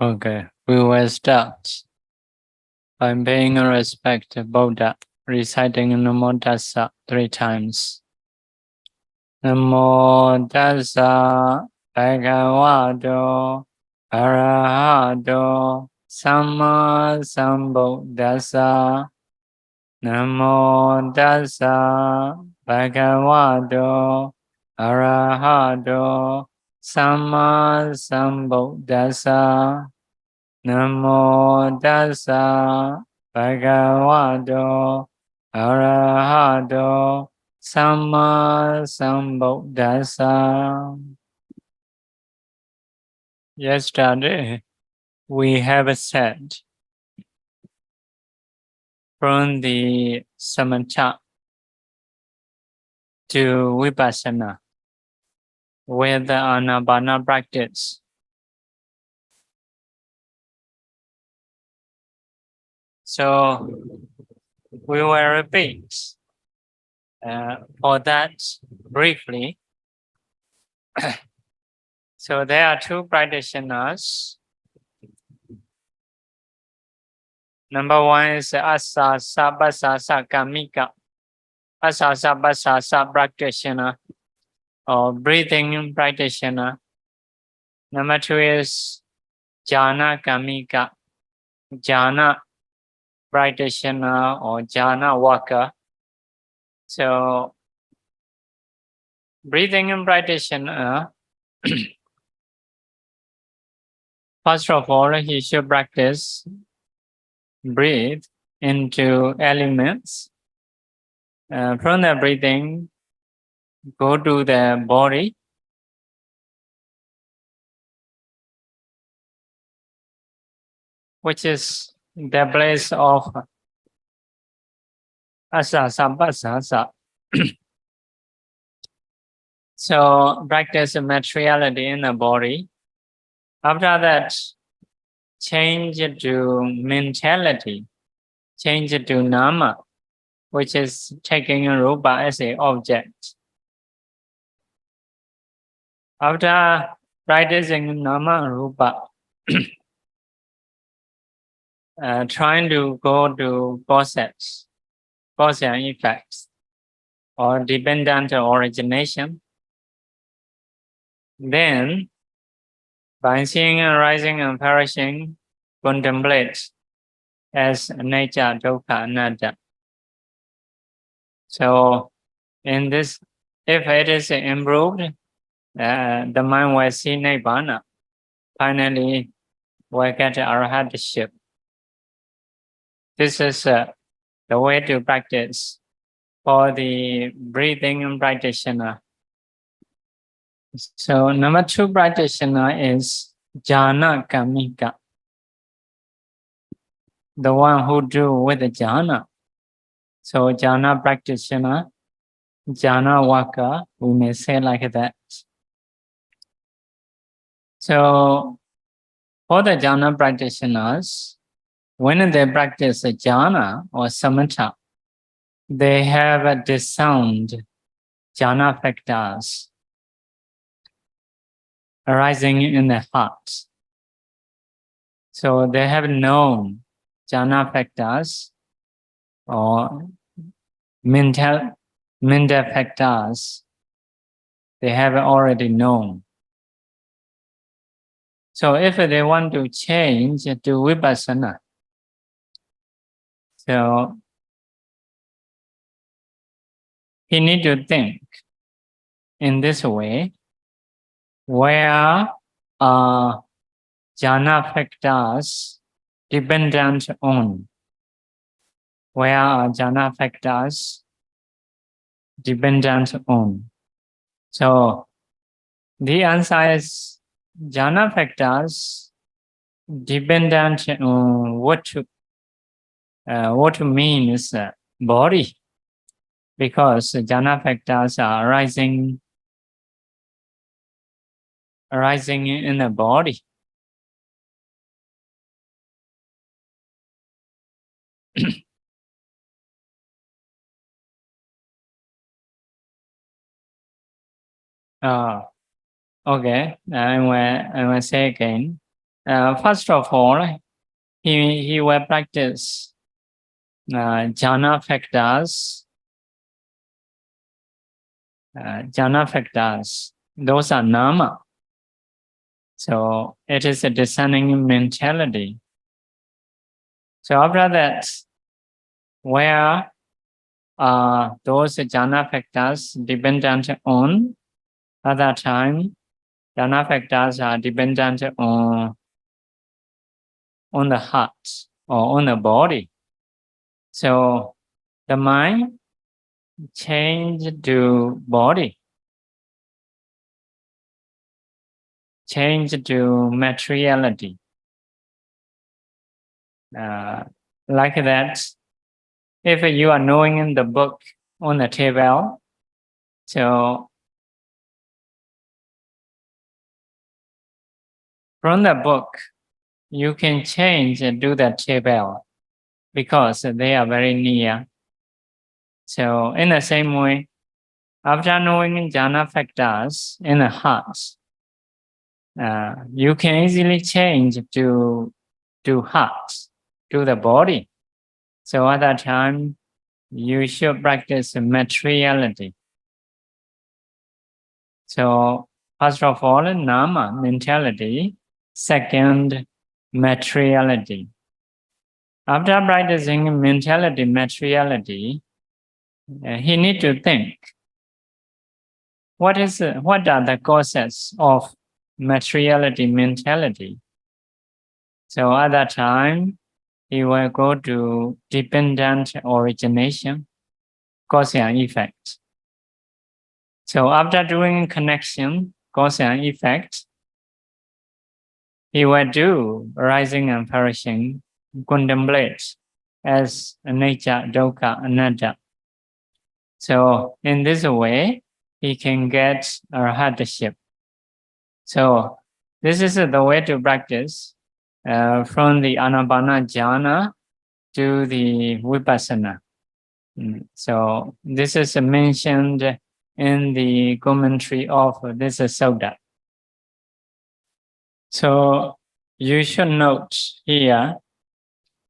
Okay, we will start by paying respect to Buddha, reciting Namo Tassa 3 times. Namo Tassa Bhagavato Arahato Samma Sambuddhassa. Namo Tassa Bhagavato Arahato Samma Sambuddhassa. Namo Tassa Bhagavato Arahato Samma Sambuddhassa. Yesterday, we have said from the samatha to vipassana with the anapana practice. So we will repeat for that briefly. So there are 2 practitioners. Number 1 is Asasa Basasa Kamika. Asasa Basasa practitioner or breathing practitioner. Number 2 is Janakābhivaṃsa. Jana practitioner or jhana worker. So breathing practitioner, first of all, he should practice breathe into elements. From the breathing, go to the body. Which is the place of asasa. So practice materiality in the body. After that, change to mentality, change to nama, which is taking rupa as an object. After practicing nama rupa, trying to go to causes and effects, or dependent origination. Then, by seeing arising and perishing, contemplate as nature, dukkha, anatta. So, in this, if it is improved, the mind will see nibbana. Finally, will get arahatship. This is the way to practice for the breathing practitioner. So number 2 practitioner is Janakābhivaṃsa, the one who do with the jhana. So jhana practitioner, jhana worker, we may say like that. So for the jhana practitioners, when they practice jhana or samatha, they have a discerned jhana factors arising in the heart. So they have known jhana factors or mental factors. They have already known. So if they want to change to vipassana, so he need to think in this way, where are jhana factors dependent on? Where are jhana factors dependent on? So the answer is jhana factors dependent on what means body, because jhana factors are arising in the body. Okay, I will say again. First of all, he will practice jhana factors. Jhana factors, those are nama. So it is a discerning mentality. So after that, where are those jhana factors dependent on? At that time, jhana factors are dependent on the heart or on the body. So the mind change to body, change to materiality. Like that, if you are knowing the book on the table, so from the book, you can change to the table because they are very near. So in the same way, after knowing jhana factors in the heart, you can easily change to heart, to the body. So at that time, you should practice materiality. So first of all, nama, mentality. Second, materiality. After practicing mentality, materiality, he need to think, what are the causes of materiality, mentality? So at that time, he will go to dependent origination, cause and effect. So after doing connection, cause and effect, he will do rising and perishing, contemplate as nature, dukkha, anatta. So in this way, he can get arhatship. So this is the way to practice from the anapana jhana to the vipassana. So this is mentioned in the commentary of this sutta. So you should note here,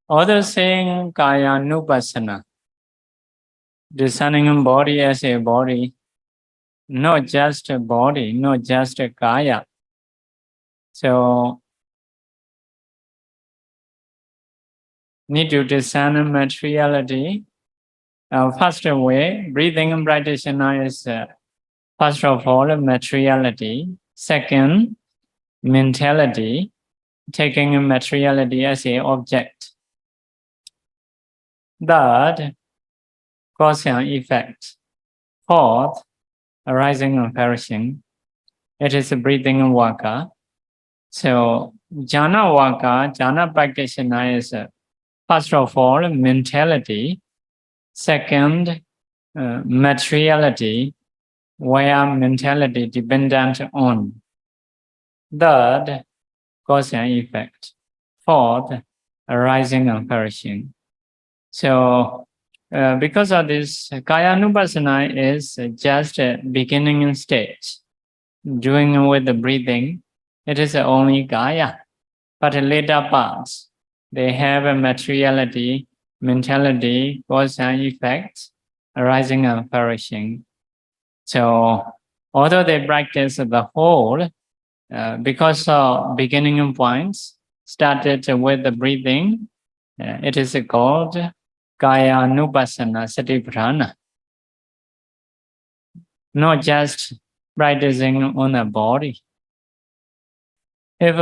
although saying kaya nupassana, discerning body as a body, not just a body, not just a kaya. So need to discern materiality. First way, breathing practitioner is first of all materiality. Second, mentality, taking materiality as an object. Third, cause and effect. Fourth, arising and perishing. It is a breathing waka. So jhana waka, jhana practitioner is first of all mentality. Second, materiality, where mentality dependent on. Third, cause and effect. Fourth, arising and perishing. So because of this, kaya nupassana is just a beginning stage. Doing with the breathing, it is only kaya. But later parts, they have a materiality, mentality, cause and effect, arising and perishing. So although they practice the whole, because of beginning points started with the breathing, it is called kaya nupassana satipaṭṭhāna. Not just practicing on the body. If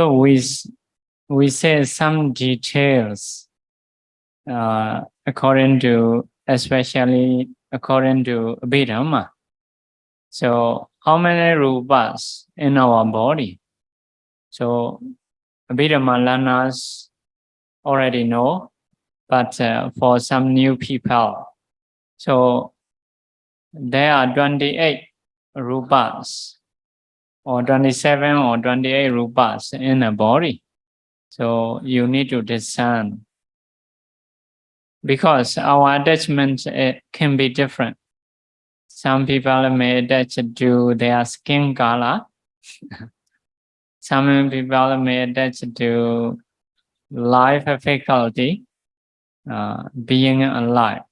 we say some details, especially according to Abhidhamma. So how many rupas in our body? So Abhidhamma learners already know, but for some new people, so there are 28 rupas, or 27 or 28 rupas in a body. So you need to discern. Because our attachment can be different. Some people may attach to their skin color. Some people may attach to life faculty, being alive,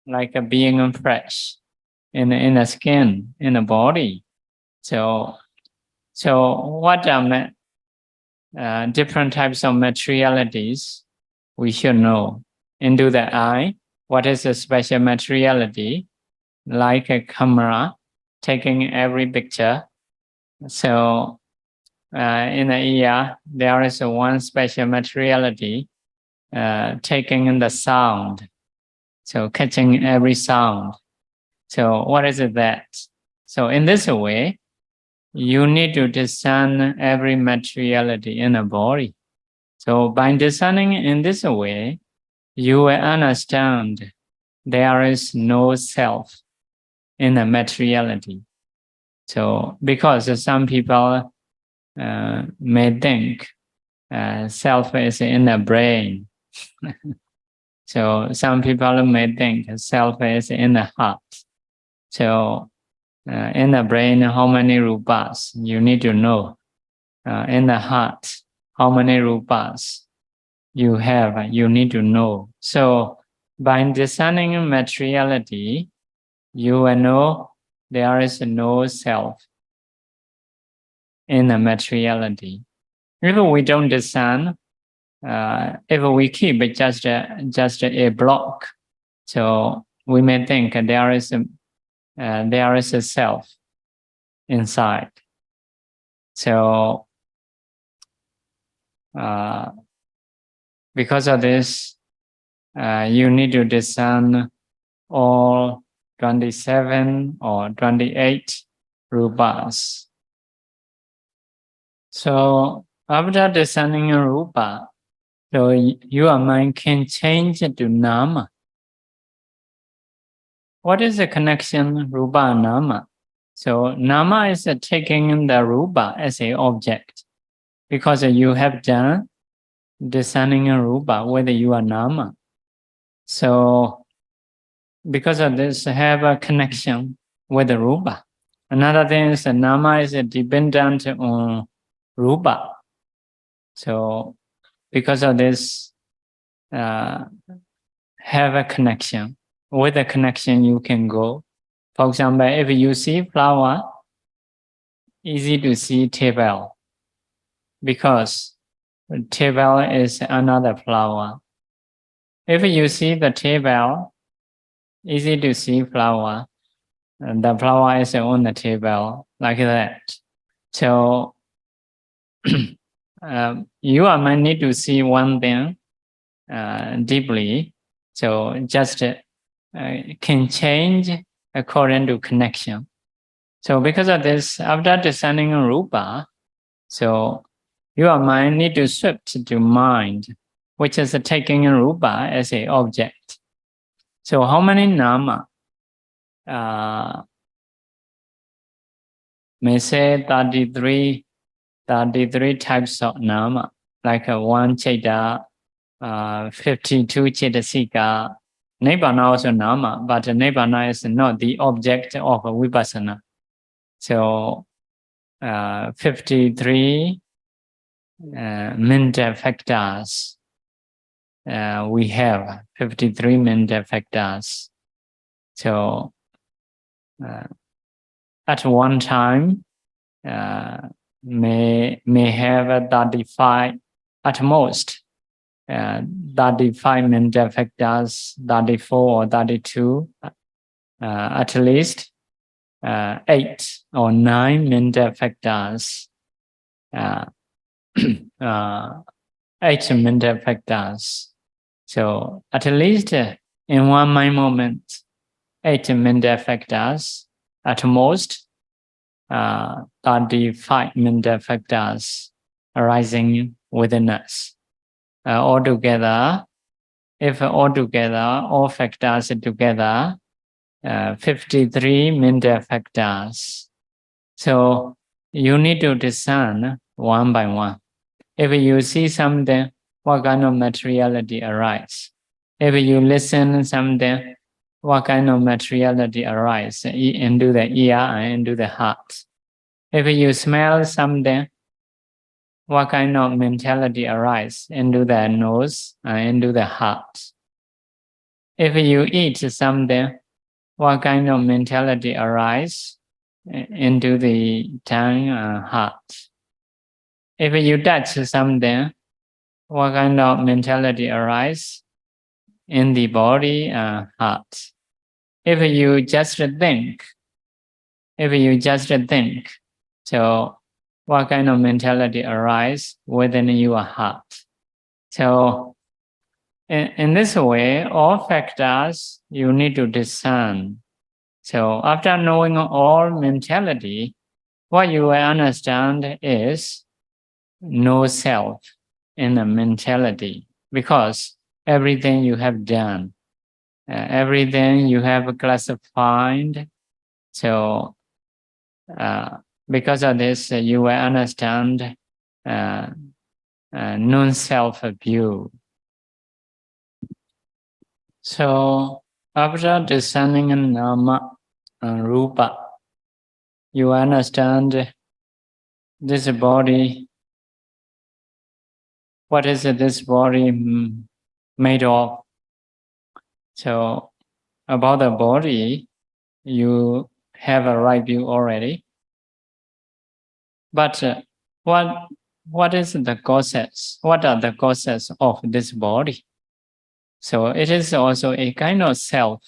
like being fresh in the skin, in the body. So what are different types of materialities? We should know. Into the eye, what is a special materiality? Like a camera taking every picture. So in the ear, there is one special materiality taking in the sound. So catching every sound. So what is it that? So in this way, you need to discern every materiality in the body. So by discerning in this way, you will understand there is no self in the materiality. So because some people may think self is in the brain. So some people may think self is in the heart. So in the brain, how many rupas you need to know. In the heart, how many rupas you have, you need to know. So by discerning materiality, you will know there is no self in the materiality. If we don't discern, if we keep just a block, so we may think there is a self inside. So because of this, you need to discern all 27 or 28 rupas. So after discerning a rupa, so your mind can change to nama. What is the connection rupa and nama? So nama is taking the rupa as an object, because you have done discerning a rupa, whether you are nama. So because of this, have a connection with the rupa. Another thing is that nama is dependent on rupa. So because of this, have a connection. With a connection, you can go. For example, if you see flower, easy to see table, because table is another flower. If you see the table, easy to see flower, and the flower is on the table, like that. So you might need to see one thing deeply. So just can change according to connection. So because of this, after discerning rupa, so your mind need to shift to mind, which is taking rupa as an object. So how many nama? May say 33 types of nama, like one chaita, 52 chaitasika. Nibbana also nama, but Nibbana is not the object of vipassana. So 53 mental factors. We have 53 mental factors. So at one time may have 35 at most. 35 mental factors, 34 or 32, at least 8 or 9 mental factors, 8 mental factors. So at least in one mind moment, 8 mental factors, at most 35 mental factors arising within us. Altogether, if altogether, all factors together, 53 mental factors. So you need to discern one by one. If you see something, what kind of materiality arises? If you listen something, what kind of materiality arises into the ear and into the heart? If you smell something, what kind of mentality arises into the nose and into the heart. If you eat something, what kind of mentality arises into the tongue and heart. If you touch something, what kind of mentality arises in the body and heart. If you just think, so what kind of mentality arises within your heart. So in this way, all factors you need to discern. So after knowing all mentality, what you will understand is no self in the mentality, because everything you have done, everything you have classified. So because of this, you will understand non-self view. So after discerning nama and rupa, you understand this body. What is this body made of? So about the body, you have a right view already. But what is the causes? What are the causes of this body? So it is also a kind of self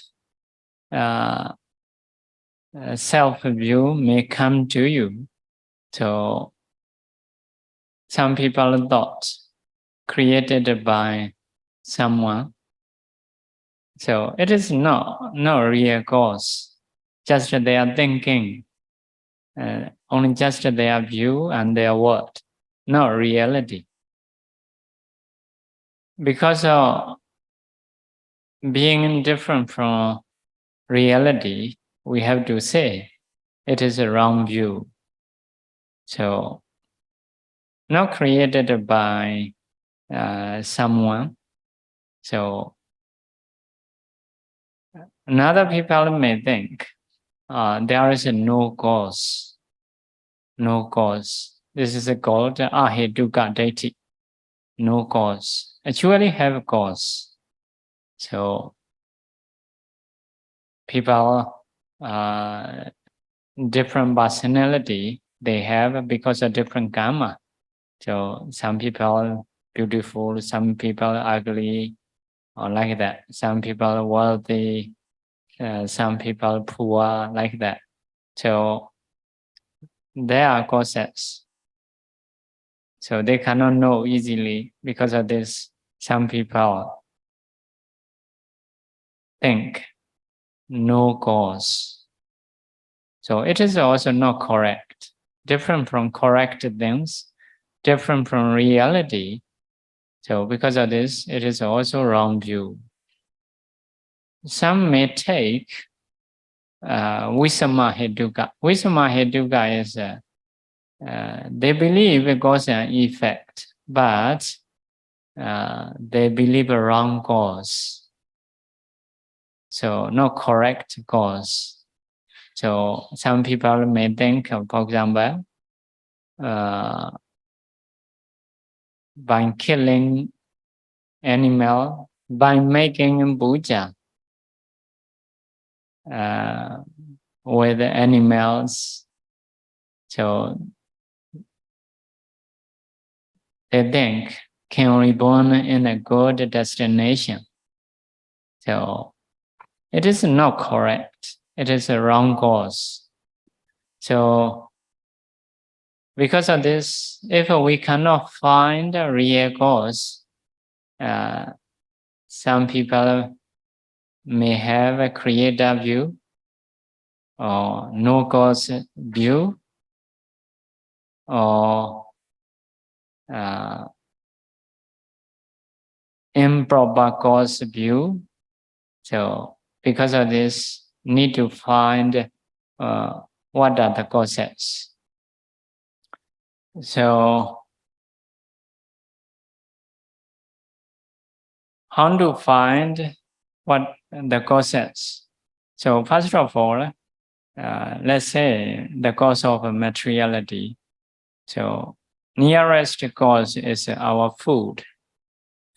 view may come to you. So some people thought created by someone. So it is not real cause, just their thinking, only just their view and their word, not reality. Because of being different from reality, we have to say it is a wrong view. So not created by someone. So another people may think there is no cause. No cause. This is called ahetuka deity. No cause. Actually have a cause. So people different personality they have because of different karma. So some people beautiful, some people ugly, or like that. Some people wealthy, some people poor, like that. So there are causes. So they cannot know easily because of this. Some people think no cause. So it is also not correct. Different from correct things, different from reality. So because of this, it is also wrong view. Some may take Visama Hetuka. Visama Hetuka is they believe cause and effect, but they believe a wrong cause. So not correct cause. So some people may think, for example, by killing animal, by making puja with animals, so they think can reborn in a good destination. So it is not correct. It is a wrong cause. So because of this, if we cannot find a real cause, some people may have a creator view or no cause view, or improper cause view. So because of this, need to find what are the causes. So how to find what the causes? So first of all, let's say the cause of materiality. So nearest cause is our food.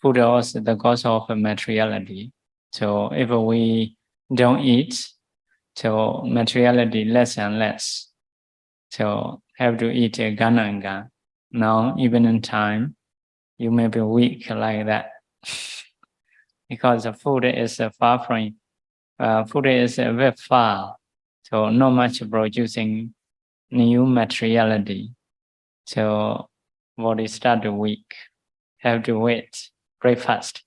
Food is the cause of materiality. So if we don't eat, so materiality less and less. So have to eat a gananga. Now, even in time, you may be weak like that. Because the food is far from, food is very far. So not much producing new materiality. So body start to weak. Have to wait, breakfast.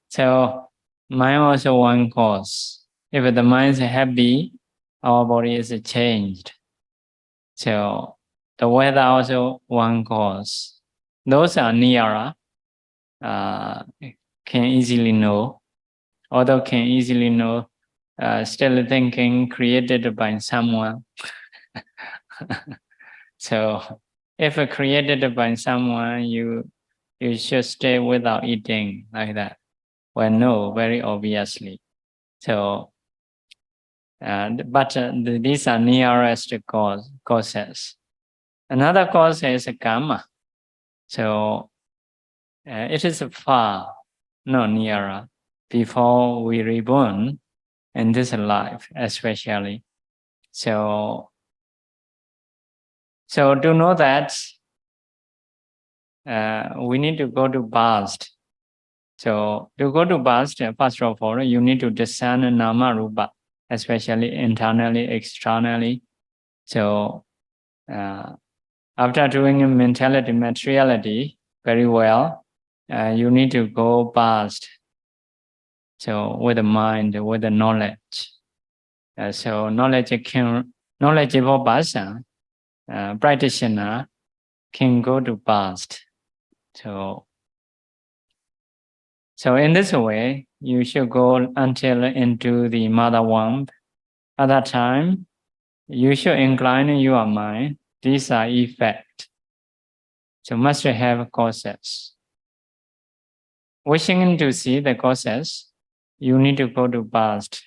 So mind also one cause. If the mind is happy, our body is changed. So the weather also one cause. Those are nearer, can easily know. Although can easily know, still thinking created by someone. So if created by someone, you should stay without eating like that. Well, no, very obviously. So, but these are nearest causes. Another cause is karma. So it is far, not nearer, before we reborn in this life, especially. So to know that, we need to go to past. So to go to past, first of all, you need to discern nama rupa, especially internally, externally. So after doing mentality, materiality very well, you need to go past. So with the mind, with the knowledge. So knowledgeable person, practitioner can go to past. So in this way, you should go until into the mother womb. At that time, you should incline your mind. These are effects. So must have causes. Wishing to see the causes, you need to go to past.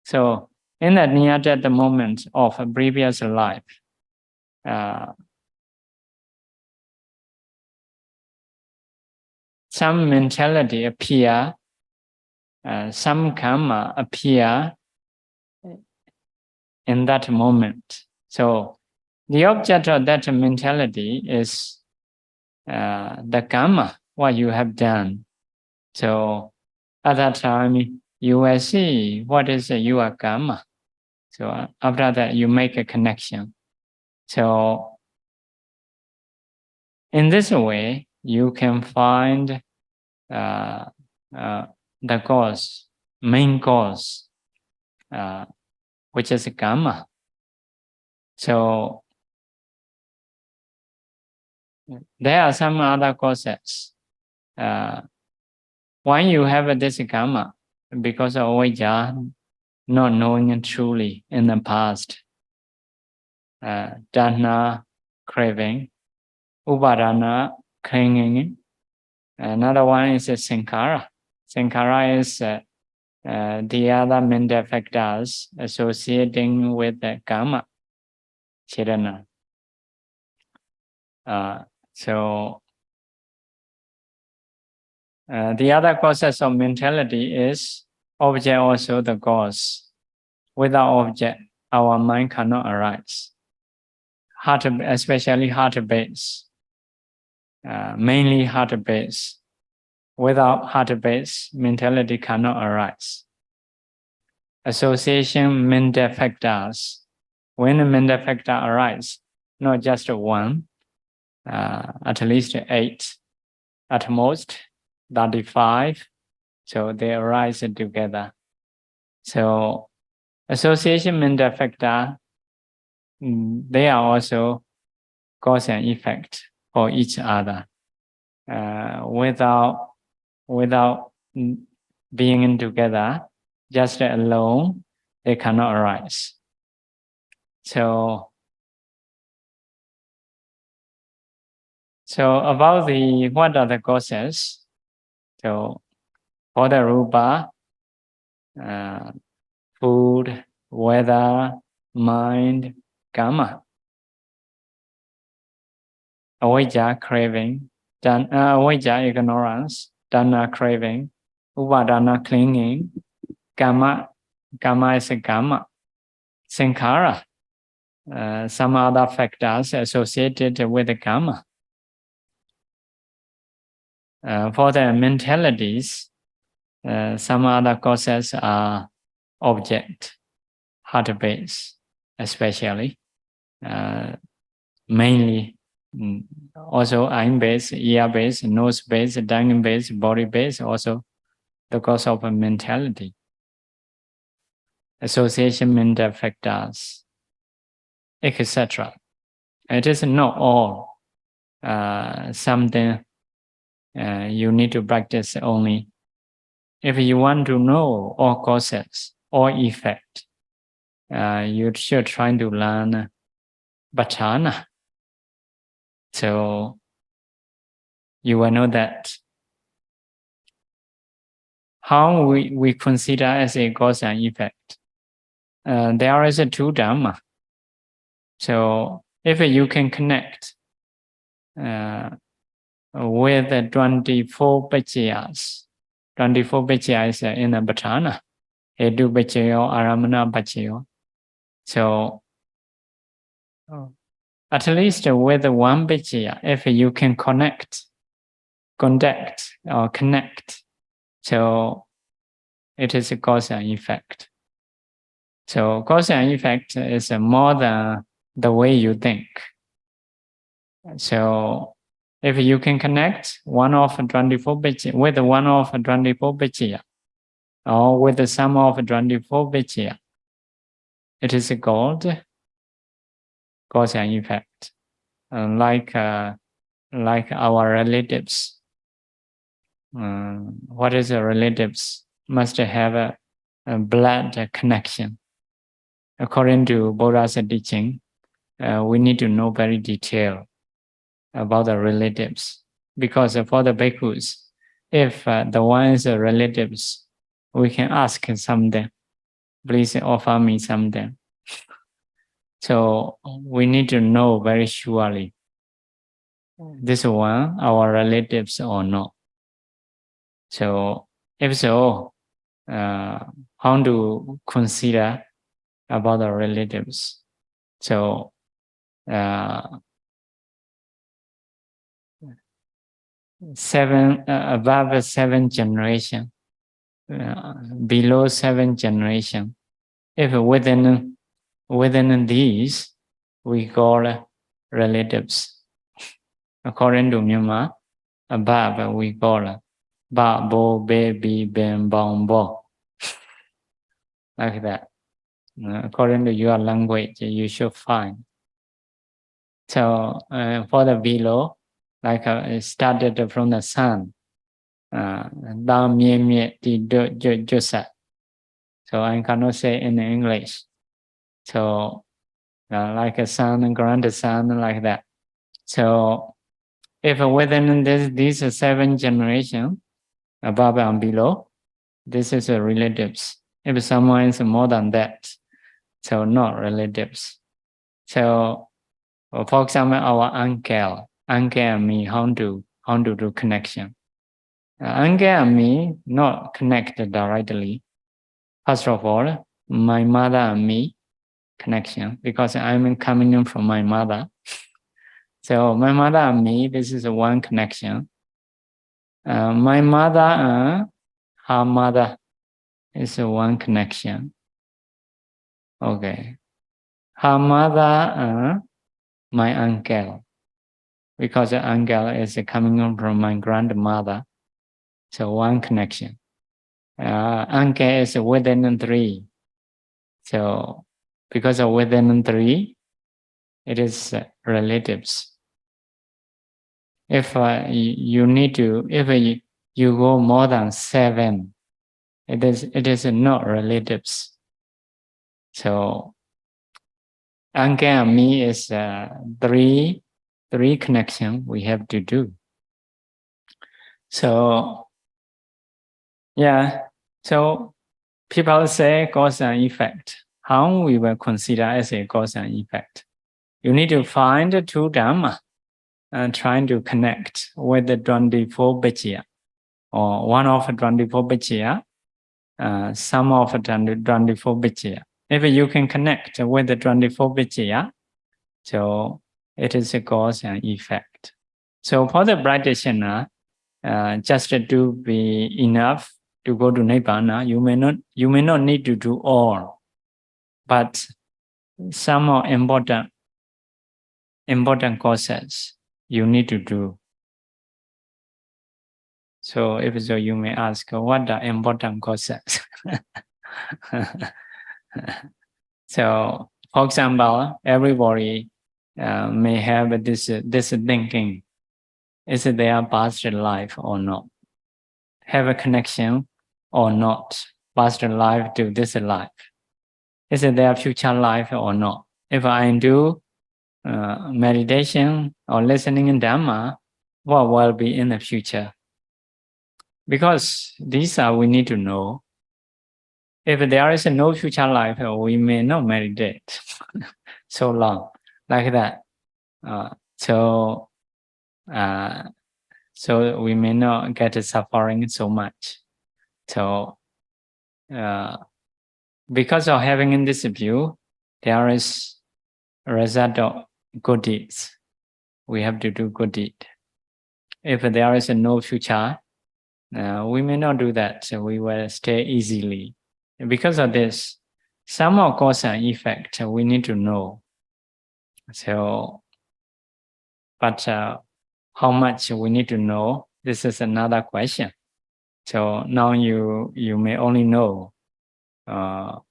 So in that near-death moment of a previous life, some mentality appear, some karma appear in that moment. So the object of that mentality is the karma, what you have done. So at that time, you will see what is your karma. So after that, you make a connection. So in this way, you can find the cause, main cause, which is karma. So there are some other causes. When you have this karma, because of avijja, not knowing truly in the past, dana, craving, upadana, clinging. Another one is sankhara. Sankhara is the other mental factors associating with the karma, chedana. So the other causes of mentality is object also the cause. Without object, our mind cannot arise. Heart, especially heart base, mainly heart base. Without heart base, mentality cannot arise. Association mental factors. When a mental factor arise, not just one, at least 8, at most 35. So they arise together. So association mental factor, they are also cause and effect for each other. Without being together, just alone, they cannot arise. So about what are the causes? So for the rupa, food, weather, mind, karma. Avijja craving, avijja ignorance, dana craving, upadana clinging, karma is a karma, sankhara, some other factors associated with the karma. For the mentalities, some other causes are object, heart base, especially, mainly, also eye base, ear base, nose base, tongue base, body base, also the cause of a mentality. Association mental factors, etc. It is not all something you need to practice only. If you want to know all causes, all effect, you should try to learn Paṭṭhāna. So you will know that how we consider as a cause and effect. There is a two Dhamma. So if you can connect with the 24 paccayas, 24 paccayas in the Paṭṭhāna, Hetu paccayo, Aramana paccayo. So at least with one paccaya, if you can contact or connect, so it is a cause and effect. So cause and effect is more than the way you think. So if you can connect one of 24 paccaya with one of 24 paccaya, or with the sum of 24 paccaya, it is called cause and effect. Like our relatives. What is a relatives? Must have a blood connection. According to Buddha's teaching, we need to know very detailed about the relatives. Because for the bhikkhus, if the one is relatives, we can ask something. Please offer me something. So we need to know very surely this one our relatives or not. So if so, how to consider about the relatives? So above 7 generation, below 7 generation. If within these, we call relatives. According to Myanmar, above we call ba, bo, baby, ben, bong, bo. Like that. According to your language, you should find. So for the below, like it started from the sun. So I cannot say in English. So like a son and grandson, like that. So if within these 7 generations, above and below, this is relatives. If someone is more than that, so not relatives. So for example, our uncle and me, how to do connection. Uncle and me not connected directly. First of all, my mother and me connection, because I'm coming in from my mother. So my mother and me, this is one connection. My mother and her mother is one connection. Okay. Her mother and my uncle, because the uncle is coming from my grandmother. So one connection. Uncle is within 3. So because of within 3, it is relatives. If you need to, if you go more than 7, it is not relatives. So uncle and me is 3 connection we have to do. So yeah, so people say cause and effect. How we will consider as a cause and effect? You need to find 2 Dhamma. trying to connect with the 24 Bhajya, or one of the 24 Bhajya, some of the 24 Bhajya. If you can connect with the 24 Bhajya, so it is a cause and effect. So for the practitioner, just to be enough to go to Nibbana, you may not need to do all, but some are important causes you need to do. So if so, you may ask, what are important causes? So, for example, everybody may have this thinking: is it their past life or not? Have a connection or not? Past life to this life. Is it their future life or not? If I do meditation or listening in Dhamma, what will be in the future? Because these are we need to know. If there is no future life, we may not meditate so long, like that. So we may not get suffering so much. So because of having in this view, there is a result of good deeds. We have to do good deed. If there is no future, we may not do that. So we will stay easily. Because of this, some of cause and effect we need to know. So, but how much we need to know, this is another question. So now you may only know how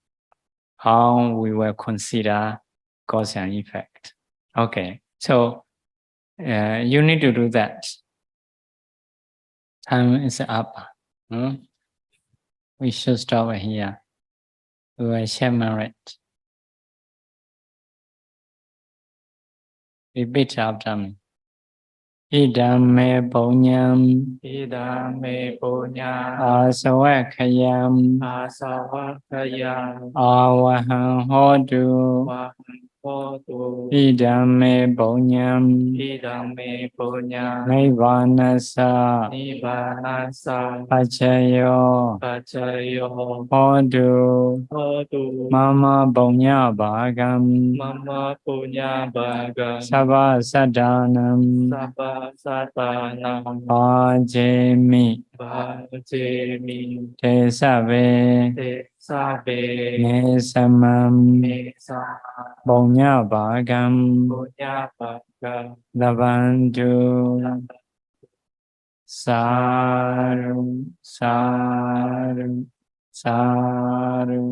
we will consider cause and effect. Okay, so you need to do that. Time is up. We should stop here. We will share merit. Repeat after me. Idam me punyam, Idam me punya asavakayam, asavakayam awahang hodu. hotu. Idam me punyam, Idam me punya nibbanasa, nibbanasa pacayo, pacayo hodu. hotu. Mama punya bhagam, Mama punya bagam sabha sadanam, sabha satanam bhajemi, bhajemi te sabe, te sabe me samam, me sama punya bhagam, punya bagam labantu, saru, saru, saru.